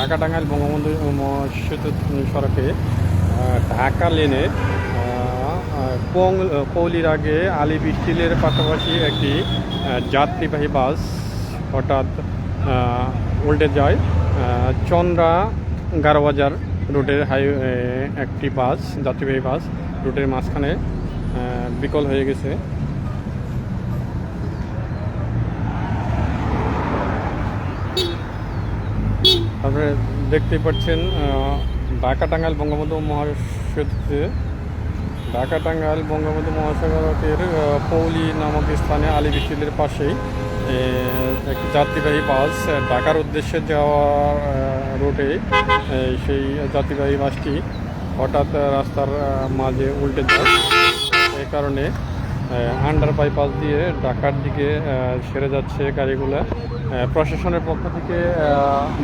ঢাকা টাঙ্গাইল বঙ্গবন্ধু সেতু সড়কে ঢাকা লেনে কৌলির আগে আলিব স্টিলের পাশাপাশি একটি যাত্রীবাহী বাস হঠাৎ উল্টে যায়। চন্দ্রা গারোবাজার রুটের একটি বাস, যাত্রীবাহী বাস রুটের মাঝখানে বিকল হয়ে গেছে। তারপরে দেখতেই পাচ্ছেন ঢাকা টাঙ্গাইল বঙ্গবন্ধু মহাসড়কে মহাসড়কের পৌলি নামক স্থানে আলিব স্টিলের পাশেই একটি যাত্রীবাহী বাস ঢাকার উদ্দেশ্যে যাওয়ার রুটে সেই যাত্রীবাহী বাসটি হঠাৎ রাস্তার মাঝে উল্টে যায়। এই কারণে আন্ডার বাইপাস দিয়ে ঢাকার দিকে সেরে যাচ্ছে গাড়িগুলো। প্রশাসনের পক্ষ থেকে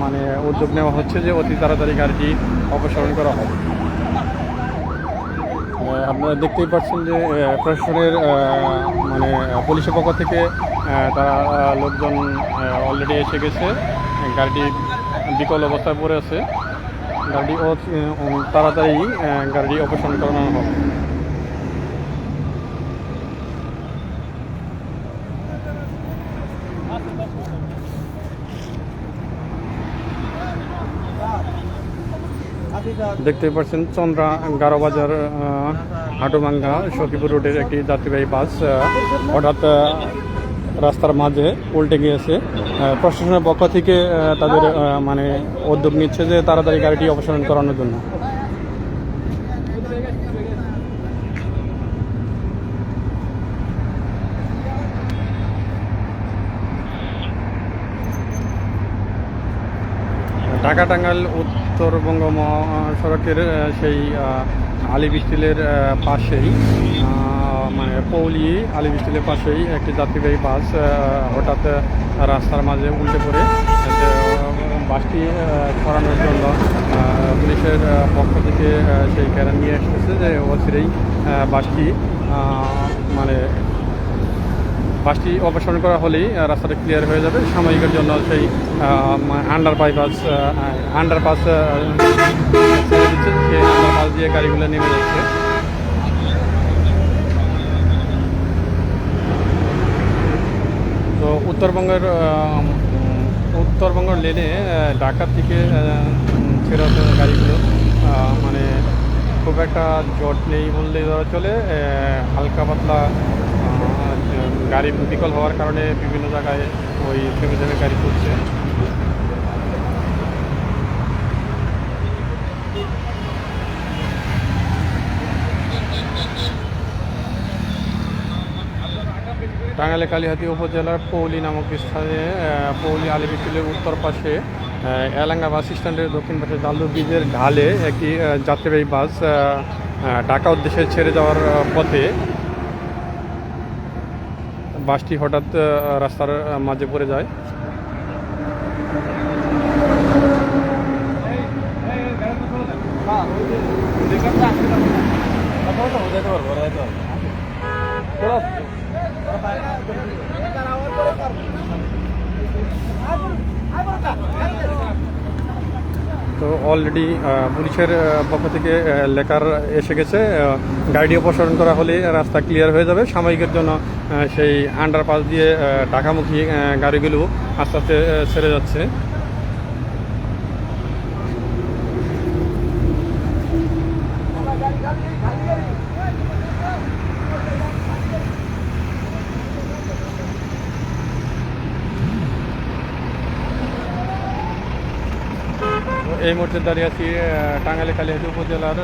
মানে উদ্যোগ নেওয়া হচ্ছে যে অতি তাড়াতাড়ি গাড়িটি অপসারণ করা হবে। আপনারা দেখতেই পাচ্ছেন যে প্রশাসনের মানে পুলিশের পক্ষ থেকে তারা লোকজন অলরেডি এসে গেছে। গাড়িটি বিকল অবস্থায় পড়ে আছে। গাড়িটি তাড়াতাড়ি গাড়িটি অপসারণ করানো হবে। দেখতে পাচ্ছেন চন্দ্রা গারোবাজার হাটুভাঙ্গা সখীপুর রোডের একটি যাত্রীবাহী বাস হঠাৎ রাস্তার মাঝে উল্টে গিয়েছে। প্রশাসনের পক্ষ থেকে তাদের মানে উদ্যোগ নিচ্ছে যে তাড়াতাড়ি গাড়িটি অপসারণ করানোর জন্য। ঢাকা টাঙ্গাইল উত্তরবঙ্গ মহাসড়কের সেই আলিব স্টিলের পাশেই মানে পৌলি আলিব স্টিলের পাশেই একটি যাত্রীবাহী বাস হঠাৎ রাস্তার মাঝে উল্টে পড়ে। বাসটি সরানোর জন্য পুলিশের পক্ষ থেকে সেই ক্যারেন নিয়ে এসেছে যে অচিরেই বাসটি অপসারণ করা হলেই রাস্তাটা ক্লিয়ার হয়ে যাবে। সাময়িকের জন্য সেই আন্ডারপাস দিচ্ছে, সেই আন্ডারপাস দিয়ে গাড়িগুলো নেমে যাচ্ছে। তো উত্তরবঙ্গের লেনে ঢাকার থেকে ছেড়ে গাড়িগুলো মানে খুব একটা জট নেই বললেই ধরা চলে। হালকা পাতলা গাড়ি বিকল হওয়ার কারণে বিভিন্ন জায়গায় ওই থেমে থেমে গাড়ি চলছে। টাঙ্গাইল কালিহাতী উপজেলার পৌলি নামক স্থানে পৌলি আলিব স্টিলের উত্তর পাশে এলাঙ্গা বাস স্ট্যান্ডের দক্ষিণ পাশে দালদু ব্রিজের ঢালে একটি যাত্রীবাহী বাস ঢাকা উদ্দেশ্যে ছেড়ে যাওয়ার পথে বাসটি হঠাৎ রাস্তার মাঝে পড়ে যায়। তো অলরেডি পুলিশের পক্ষ থেকে লেখার এসে গেছে, গাড়ি অপসারণ করা হলে রাস্তা ক্লিয়ার হয়ে যাবে। সাময়িকের জন্য সেই আন্ডারপাস দিয়ে ঢাকামুখী গাড়িগুলো আস্তে আস্তে ছেড়ে যাচ্ছে। এই মুহূর্তে দাঁড়িয়ে আছি টাঙ্গাইল কালিহাতী উপজেলার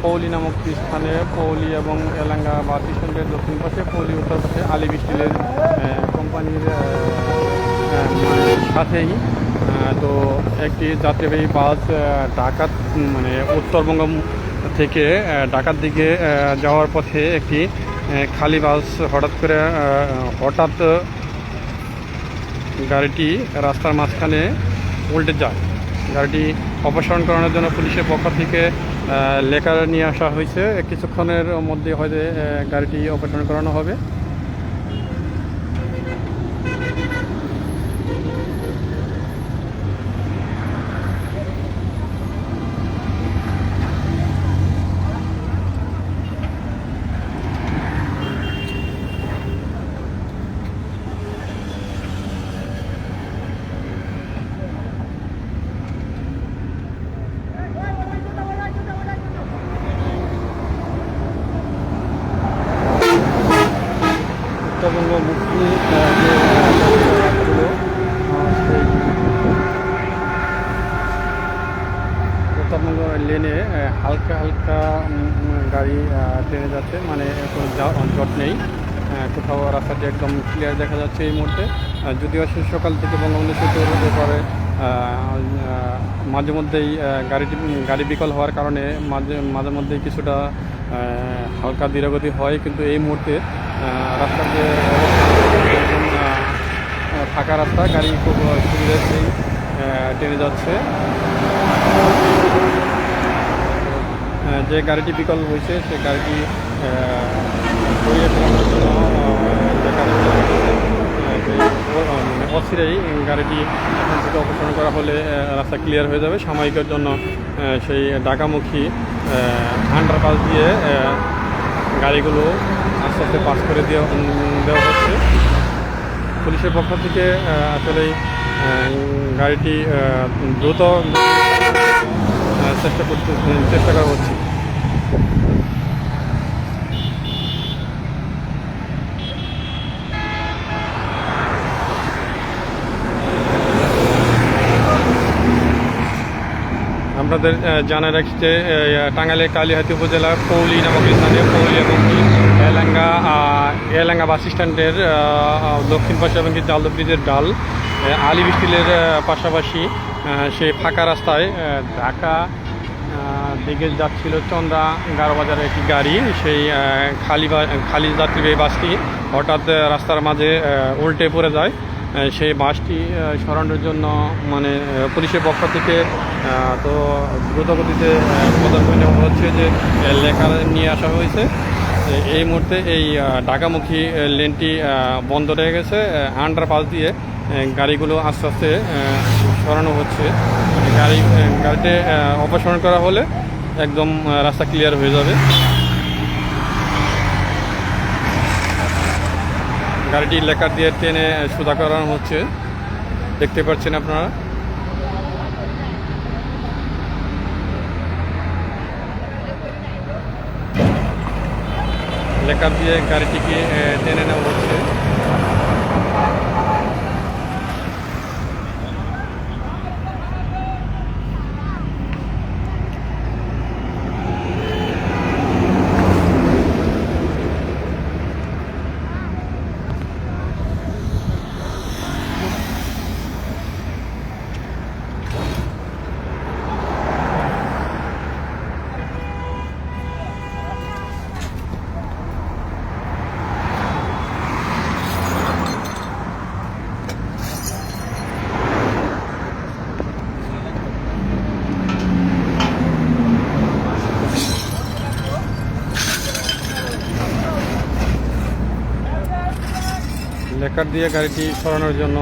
পৌলি নামক স্থানে। পৌলি এবং এলাঙ্গা বাস স্ট্যান্ডের দক্ষিণ পাশে, পৌলি উত্তর পাশে আলিব স্টিলের কোম্পানির সাথেই তো একটি যাত্রীবাহী বাস ঢাকা মানে উত্তরবঙ্গ থেকে ঢাকার দিকে যাওয়ার পথে একটি খালি বাস হঠাৎ গাড়িটি রাস্তার মাঝখানে উল্টে যায়। গাড়িটি অপসারণ করানোর জন্য পুলিশের পক্ষ থেকে লেখার নিয়ে আসা হয়েছে। কিছুক্ষণের মধ্যে হয়তো গাড়িটি অপসারণ করানো হবে। লেনে হালকা হালকা গাড়ি ট্রেনে যাচ্ছে, মানে কোনো জট নেই, কোথাও রাস্তাটি একদম ক্লিয়ার দেখা যাচ্ছে এই মুহূর্তে। যদিও সকাল থেকে বঙ্গবন্ধু সেতুর ব্যাপারে মাঝে মধ্যেই গাড়ি বিকল হওয়ার কারণে মাঝে মধ্যেই কিছুটা হালকা ধীরগতি হয়, কিন্তু এই মুহূর্তে রাস্তার যে ফাঁকা রাস্তা, গাড়ি খুব সুবিধাতেই ট্রেনে যাচ্ছে। যে গাড়িটি বিকল হয়েছে সে গাড়িটি সরিয়ে ফেলানোর জন্য অস্থিরেই গাড়িটি এখন থেকে অপসারণ করা হলে রাস্তা ক্লিয়ার হয়ে যাবে। সাময়িকের জন্য সেই ঢাকামুখী আন্ডারপাস দিয়ে গাড়িগুলো আস্তে আস্তে পাস করে দেওয়া হচ্ছে। পুলিশের পক্ষ থেকে আসলে গাড়িটি দ্রুত চেষ্টা করা হচ্ছে। আপনাদের জানা রাখছি যে টাঙ্গাইলের কালিহাতী উপজেলার পৌলি নামক স্থানে পৌলি এবং এলাঙ্গা বাস স্ট্যান্ডের দক্ষিণ পাশে এবং জালদা ব্রিজের ডাল আলী বিস্টিলের পাশাপাশি সেই ফাঁকা রাস্তায় ঢাকা দিকে যাচ্ছিল চন্দ্রা গারোবাজারের একটি গাড়ি। সেই খালি যাত্রীবাহী বাসটি হঠাৎ রাস্তার মাঝে উল্টে পড়ে যায়। সেই বাসটি সরানোর জন্য মানে পুলিশের পক্ষ থেকে তো দ্রুতগতিতে পদক্ষেপ নেওয়া হচ্ছে, যে লেখা নিয়ে আসা হয়েছে। এই মুহূর্তে এই ঢাকামুখী লেনটি বন্ধ রয়ে গেছে, আন্ডারপাস দিয়ে গাড়িগুলো আস্তে আস্তে সরানো হচ্ছে। গাড়িতে অপসারণ করা হলে একদম রাস্তা ক্লিয়ার হয়ে যাবে। গাড়িটি লেকার দিয়ে টেনে সোজা করানো হচ্ছে, দেখতে পাচ্ছেন আপনারা। লেকার দিয়ে গাড়িটিকে টেনে নেওয়া হচ্ছে। লেকার দিয়ে গাড়িটি সরানোর জন্য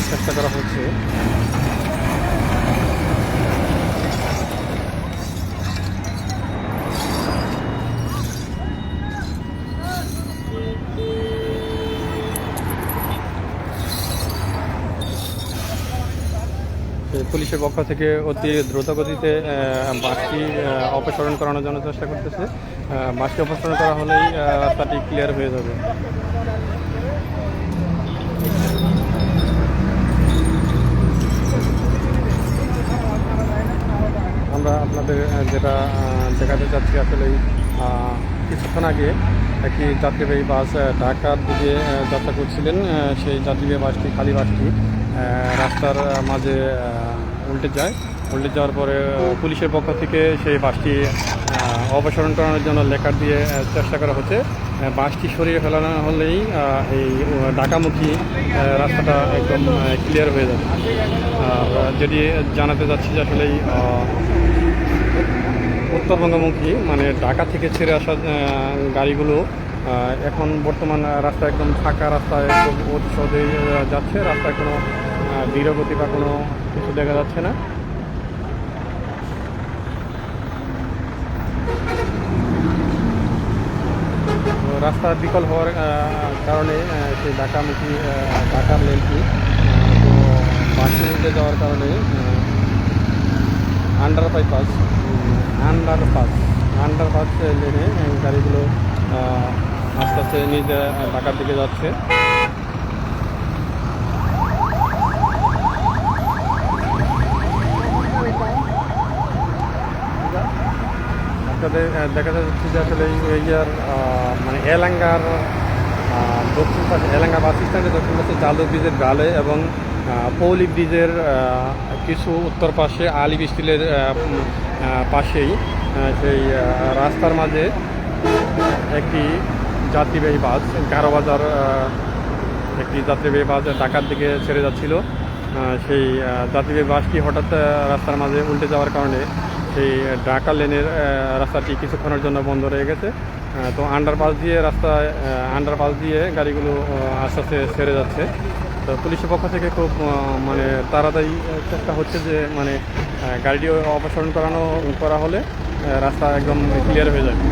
চেষ্টা করা হচ্ছে। পুলিশের পক্ষ থেকে অতি দ্রুতগতিতে বাসটি অপসারণ করানোর জন্য চেষ্টা করতেছে। বাসটি অপসারণ করা হলেই রাস্তাটি ক্লিয়ার হয়ে যাবে। আমরা আপনাদের যেটা দেখাতে চাচ্ছি, আসলে কিছুক্ষণ আগে একটি যাত্রীবাহী বাস ঢাকার দিকে যাত্রা করছিলেন। সেই যাত্রীবাহী বাসটি, খালি বাসটি রাস্তার মাঝে উল্টে যাওয়ার পরে পুলিশের পক্ষ থেকে সেই বাসটি অপসারণ করানোর জন্য লেকার দিয়ে চেষ্টা করা হচ্ছে। বাসটি সরিয়ে ফেলানো হলেই এই ঢাকামুখী রাস্তাটা একদম ক্লিয়ার হয়ে যাবে। যেটি জানাতে যাচ্ছি যে আসলে উত্তরবঙ্গমুখী মানে ঢাকা থেকে ছেড়ে আসা গাড়িগুলো এখন বর্তমান রাস্তা একদম ফাঁকা রাস্তায় খুব অতি সহজেই যাচ্ছে। রাস্তায় কোনো ধীরগতি বা কোনো কিছু দেখা যাচ্ছে না। রাস্তা বিকল হওয়ার কারণে সেই ঢাকামুখী ঢাকার লেনটি তো বাসে উঠে যাওয়ার কারণে আন্ডারপাস লেনে গাড়িগুলো আস্তে আস্তে নিজে ঢাকার দিকে যাচ্ছে। দেখা যাচ্ছে যে আসলে এই ইয়ার মানে এলাঙ্গার দক্ষিণ পাশে, এলাঙ্গা বাস স্ট্যান্ডের দক্ষিণ পাশে জালু ব্রিজের গালে এবং পৌলি ব্রিজের কিছু উত্তর পাশে আলিব স্টিলের পাশেই সেই রাস্তার মাঝে একটি যাত্রীবাহী বাস গারোবাজার একটি যাত্রীবাহী বাস ঢাকার দিকে ছেড়ে যাচ্ছিল। সেই যাত্রীবাহী বাসটি হঠাৎ রাস্তার মাঝে উল্টে যাওয়ার কারণে সেই ঢাকা লেনের রাস্তাটি কিছুক্ষণের জন্য বন্ধ রয়ে গেছে। তো আন্ডারপাস দিয়ে গাড়িগুলো আস্তে আস্তে ছেড়ে যাচ্ছে। তো পুলিশের পক্ষ থেকে খুব মানে তাড়াতাড়ি চেষ্টা হচ্ছে যে মানে গাড়িটি অপসারণ করা হলে রাস্তা একদম ক্লিয়ার হয়ে যাবে।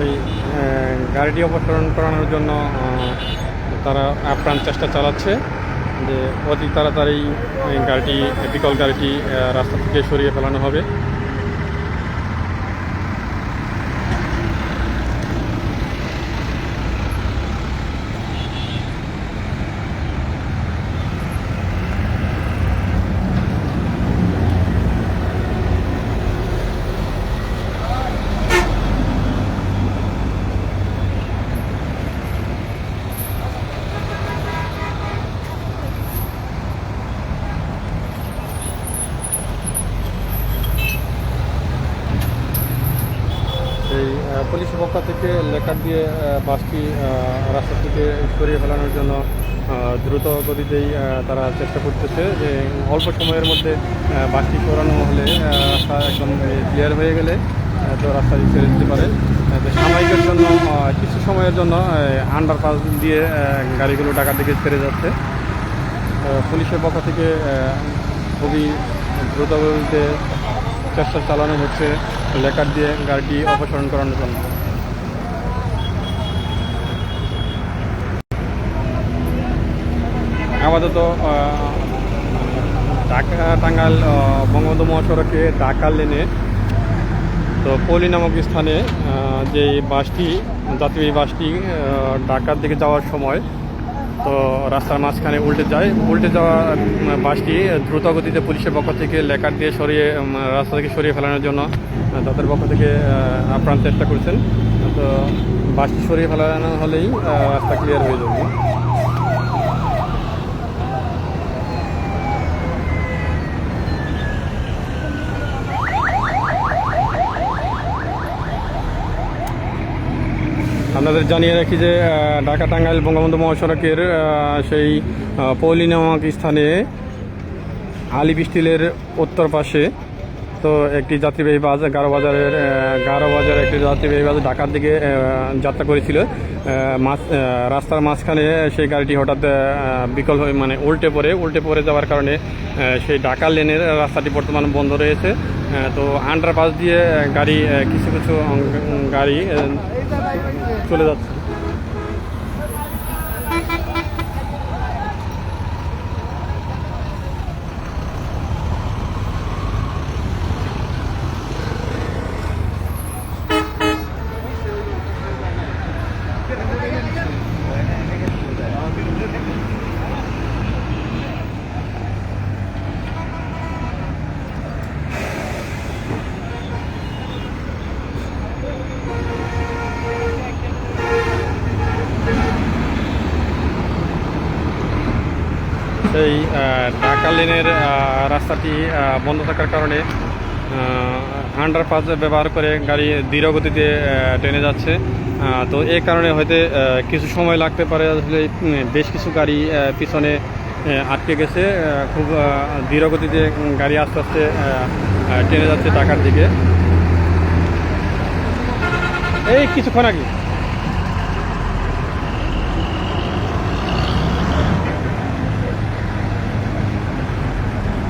এই গাড়িটি অপসারণ করানোর জন্য তারা আপ্রাণ চেষ্টা চালাচ্ছে যে অতি তাড়াতাড়ি গাড়িটি বিকল গাড়িটি রাস্তা থেকে সরিয়ে ফেলানো হবে। এই পুলিশের পক্ষ থেকে লেকার দিয়ে বাসটি রাস্তা থেকে সরিয়ে ফেলানোর জন্য দ্রুত গতিতেই তারা চেষ্টা করতেছে যে অল্প সময়ের মধ্যে বাসটি সরানো হলে রাস্তা একদম ক্লিয়ার হয়ে গেলে তো রাস্তাটি ছেড়ে দিতে পারে। সাময়িকের জন্য কিছু সময়ের জন্য আন্ডারপাস দিয়ে গাড়িগুলো ঢাকার দিকে ছেড়ে যাচ্ছে। পুলিশের পক্ষ থেকে খুবই দ্রুত গতিতে চেষ্টা চালানো হচ্ছে লেকার দিয়ে গাড়িটি অপসারণ করানোর জন্য। আপাতত ঢাকা টাঙ্গাইল বঙ্গবন্ধু মহাসড়কে ঢাকা লেনে তো পৌলি নামক স্থানে যে বাসটি যাত্রী বাসটি ঢাকার দিকে যাওয়ার সময় তো রাস্তার মাঝখানে উল্টে যাওয়া বাসটি দ্রুত গতিতে পুলিশের পক্ষ থেকে লেকার দিয়ে রাস্তা থেকে সরিয়ে ফেলানোর জন্য তাদের পক্ষ থেকে আপ্রাণ চেষ্টা করছেন। তো বাসটি সরিয়ে ফেলানো হলেই রাস্তা ক্লিয়ার হয়ে যাবে। আপনাদের জানিয়ে রাখি যে ঢাকা টাঙ্গাইল বঙ্গবন্ধু মহাসড়কের সেই পৌলি নামক স্থানে আলিব স্টিলের উত্তর পাশে তো একটি যাত্রীবাহী বাস গারোবাজারের একটি যাত্রীবাহী বাস ঢাকার দিকে যাত্রা করেছিল। রাস্তার মাঝখানে সেই গাড়িটি হঠাৎ বিকল হয়ে মানে উল্টে পড়ে যাওয়ার কারণে সেই ঢাকা লেনের রাস্তাটি বর্তমানে বন্ধ রয়েছে। তো আন্ডারপাস দিয়ে কিছু গাড়ি চলে যাচ্ছে। সেই ঢাকা লেনের রাস্তাটি বন্ধ থাকার কারণে আন্ডারপাস ব্যবহার করে গাড়ি ধীর গতিতে টেনে যাচ্ছে। তো এই কারণে হয়তো কিছু সময় লাগতে পারে। আসলে বেশ কিছু গাড়ি পিছনে আটকে গেছে। খুব ধীর গতিতে গাড়ি আস্তে আস্তে টেনে যাচ্ছে ঢাকার দিকে। এই কিছুক্ষণ আগে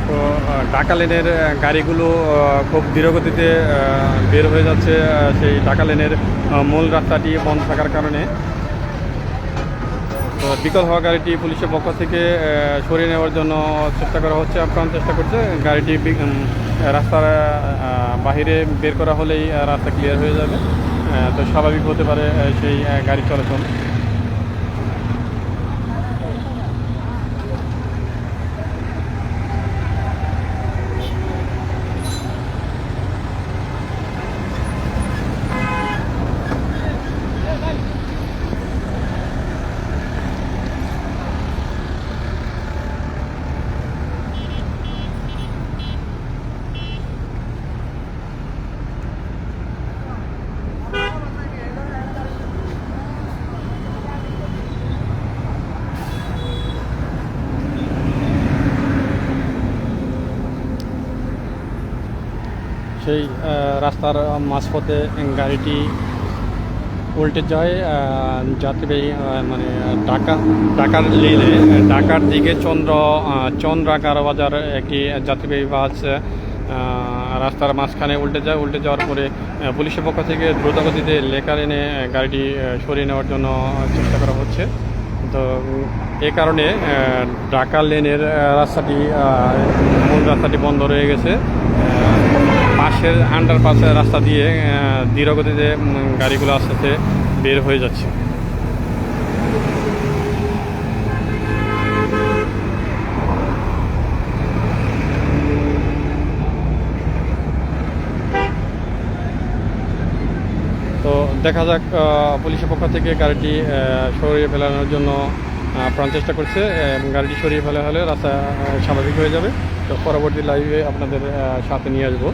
তো ঢাকা লেনের গাড়িগুলো খুব ধীরগতিতে বের হয়ে যাচ্ছে সেই ঢাকা লেনের মূল রাস্তাটি বন্ধ থাকার কারণে। তো বিকল হওয়া গাড়িটি পুলিশের পক্ষ থেকে সরিয়ে নেওয়ার জন্য চেষ্টা করা হচ্ছে, আপ্রাণ চেষ্টা করছে। গাড়িটি রাস্তার বাহিরে বের করা হলেই রাস্তা ক্লিয়ার হয়ে যাবে, তো স্বাভাবিক হতে পারে সেই গাড়ি চলাচল। সেই রাস্তার মাঝপথে গাড়িটি উল্টে যায়, যাত্রীবাহী মানে ঢাকার লেনে ঢাকার দিকে চন্দ্রাকার বাজার একটি যাত্রীবাহী বাস রাস্তার মাঝখানে উল্টে যায়। উল্টে যাওয়ার পরে পুলিশের পক্ষ থেকে দ্রুতগতিতে লেকার এনে গাড়িটি সরিয়ে নেওয়ার জন্য চেষ্টা করা হচ্ছে। তো এ কারণে ঢাকা লেনের রাস্তাটি মূল রাস্তাটি বন্ধ রয়ে গেছে। পাশের আন্ডারপাসের রাস্তা দিয়ে ধীরগতিতে গাড়িগুলো আস্তে আস্তে বের হয়ে যাচ্ছে। তো দেখা যাক, পুলিশের পক্ষ থেকে গাড়িটি সরিয়ে ফেলানোর জন্য প্রাণ চেষ্টা করছে, এবং গাড়িটি সরিয়ে ফেলা হলে রাস্তা স্বাভাবিক হয়ে যাবে। তো পরবর্তী লাইভে আপনাদের সাথে নিয়ে আসবো।